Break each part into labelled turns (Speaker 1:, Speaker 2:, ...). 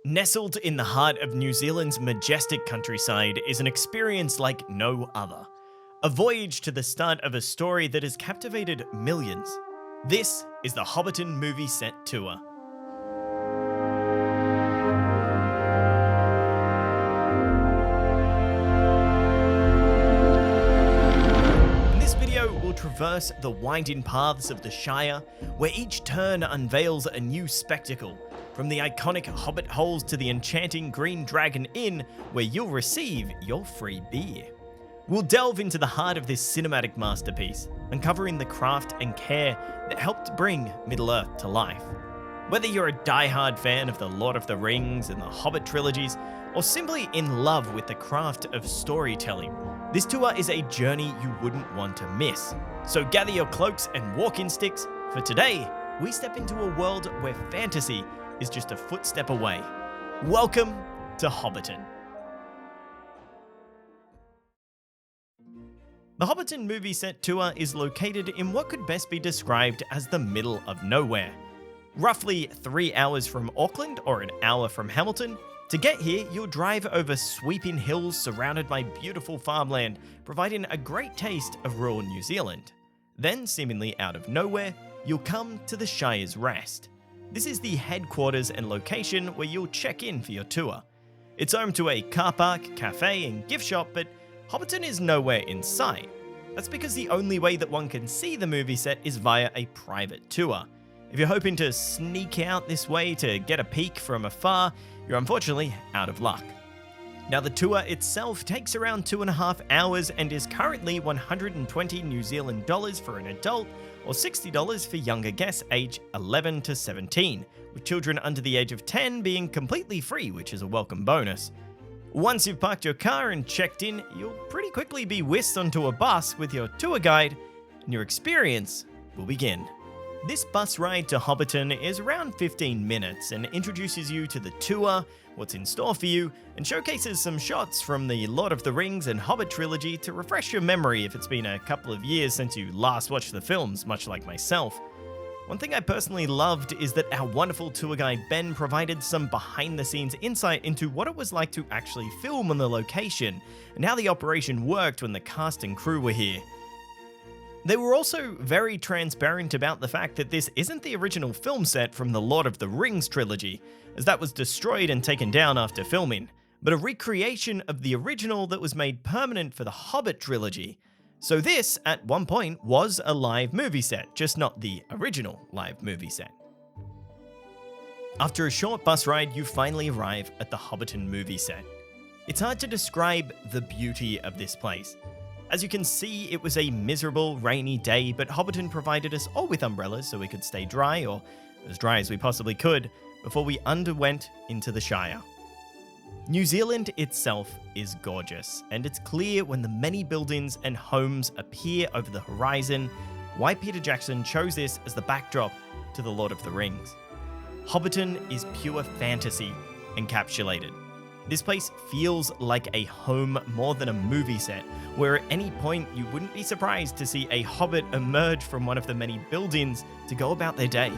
Speaker 1: Nestled in the heart of New Zealand's majestic countryside is an experience like no other. A voyage to the start of a story that has captivated millions. This is the Hobbiton Movie Set Tour. In this video, we'll traverse the winding paths of the Shire, where each turn unveils a new spectacle. From the iconic Hobbit holes to the enchanting Green Dragon Inn, where you'll receive your free beer. We'll delve into the heart of this cinematic masterpiece, uncovering the craft and care that helped bring Middle-earth to life. Whether you're a die-hard fan of the Lord of the Rings and the Hobbit trilogies, or simply in love with the craft of storytelling, this tour is a journey you wouldn't want to miss. So gather your cloaks and walking sticks, for today, we step into a world where fantasy is just a footstep away. Welcome to Hobbiton. The Hobbiton Movie Set Tour is located in what could best be described as the middle of nowhere. Roughly 3 hours from Auckland or an hour from Hamilton, to get here you'll drive over sweeping hills surrounded by beautiful farmland, providing a great taste of rural New Zealand. Then, seemingly out of nowhere, you'll come to the Shire's Rest. This is the headquarters and location where you'll check in for your tour. It's home to a car park, cafe, and gift shop, but Hobbiton is nowhere in sight. That's because the only way that one can see the movie set is via a private tour. If you're hoping to sneak out this way to get a peek from afar, you're unfortunately out of luck. Now, the tour itself takes around 2.5 hours and is currently 120 New Zealand dollars for an adult or $60 for younger guests aged 11 to 17, with children under the age of 10 being completely free, which is a welcome bonus. Once you've parked your car and checked in, you'll pretty quickly be whisked onto a bus with your tour guide, and your experience will begin. This bus ride to Hobbiton is around 15 minutes and introduces you to the tour, what's in store for you, and showcases some shots from the Lord of the Rings and Hobbit trilogy to refresh your memory if it's been a couple of years since you last watched the films, much like myself. One thing I personally loved is that our wonderful tour guide Ben provided some behind-the-scenes insight into what it was like to actually film on the location, and how the operation worked when the cast and crew were here. They were also very transparent about the fact that this isn't the original film set from the Lord of the Rings trilogy, as that was destroyed and taken down after filming, but a recreation of the original that was made permanent for the Hobbit trilogy. So this, at one point, was a live movie set, just not the original live movie set. After a short bus ride, you finally arrive at the Hobbiton movie set. It's hard to describe the beauty of this place. As you can see, it was a miserable, rainy day, but Hobbiton provided us all with umbrellas so we could stay dry, or as dry as we possibly could, before we underwent into the Shire. New Zealand itself is gorgeous, and it's clear when the many buildings and homes appear over the horizon why Peter Jackson chose this as the backdrop to the Lord of the Rings. Hobbiton is pure fantasy encapsulated. This place feels like a home more than a movie set, where at any point you wouldn't be surprised to see a hobbit emerge from one of the many buildings to go about their day.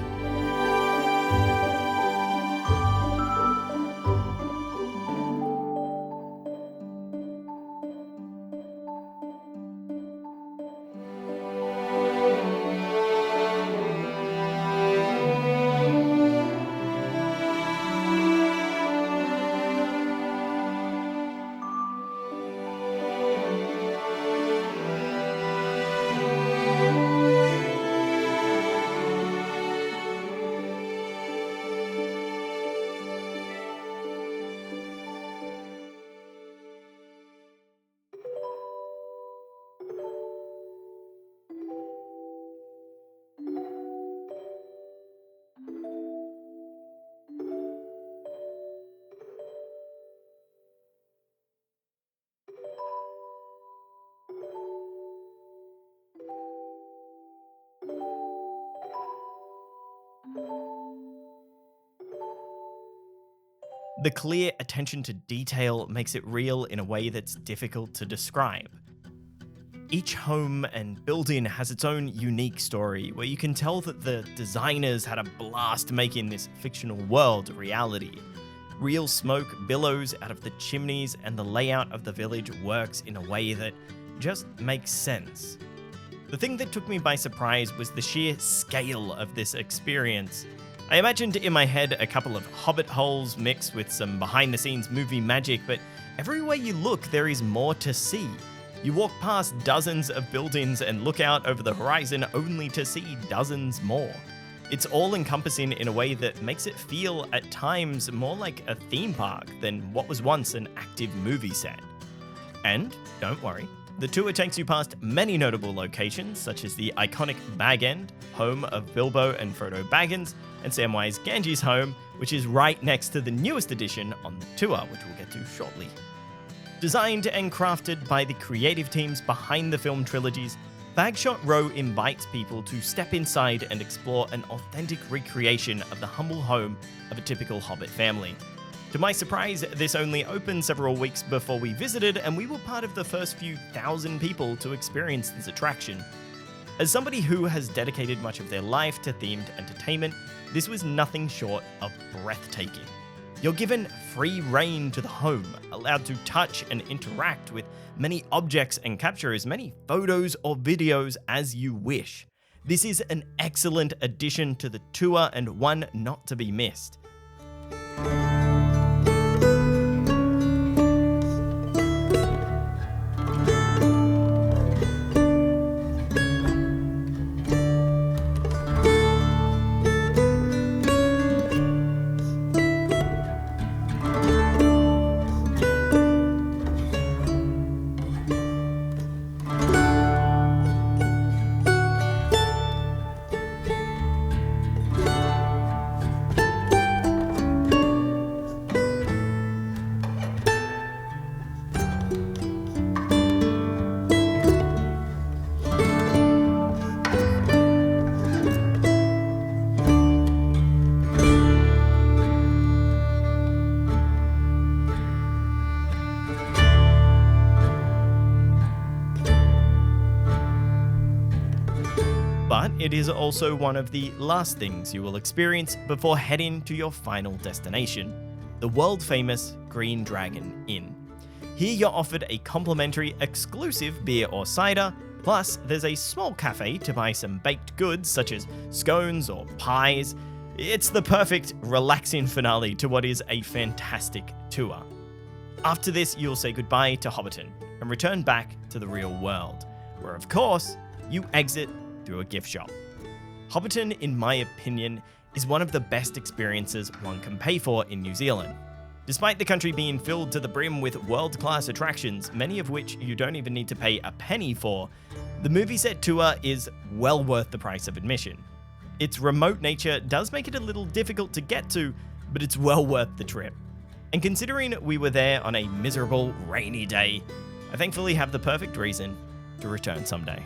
Speaker 1: The clear attention to detail makes it real in a way that's difficult to describe. Each home and building has its own unique story, where you can tell that the designers had a blast making this fictional world a reality. Real smoke billows out of the chimneys, and the layout of the village works in a way that just makes sense. The thing that took me by surprise was the sheer scale of this experience. I imagined in my head a couple of hobbit holes mixed with some behind-the-scenes movie magic, but everywhere you look there is more to see. You walk past dozens of buildings and look out over the horizon only to see dozens more. It's all-encompassing in a way that makes it feel, at times, more like a theme park than what was once an active movie set. And, don't worry, the tour takes you past many notable locations, such as the iconic Bag End, home of Bilbo and Frodo Baggins, and Samwise Gamgee's home, which is right next to the newest addition on the tour, which we'll get to shortly. Designed and crafted by the creative teams behind the film trilogies, Bagshot Row invites people to step inside and explore an authentic recreation of the humble home of a typical Hobbit family. To my surprise, this only opened several weeks before we visited, and we were part of the first few thousand people to experience this attraction. As somebody who has dedicated much of their life to themed entertainment, this was nothing short of breathtaking. You're given free rein to the home, allowed to touch and interact with many objects and capture as many photos or videos as you wish. This is an excellent addition to the tour and one not to be missed. But it is also one of the last things you will experience before heading to your final destination, the world-famous Green Dragon Inn. Here you're offered a complimentary exclusive beer or cider, plus there's a small cafe to buy some baked goods such as scones or pies. It's the perfect, relaxing finale to what is a fantastic tour. After this, you'll say goodbye to Hobbiton and return back to the real world, where of course, you exit through a gift shop. Hobbiton, in my opinion, is one of the best experiences one can pay for in New Zealand. Despite the country being filled to the brim with world-class attractions, many of which you don't even need to pay a penny for, the movie set tour is well worth the price of admission. Its remote nature does make it a little difficult to get to, but it's well worth the trip. And considering we were there on a miserable, rainy day, I thankfully have the perfect reason to return someday.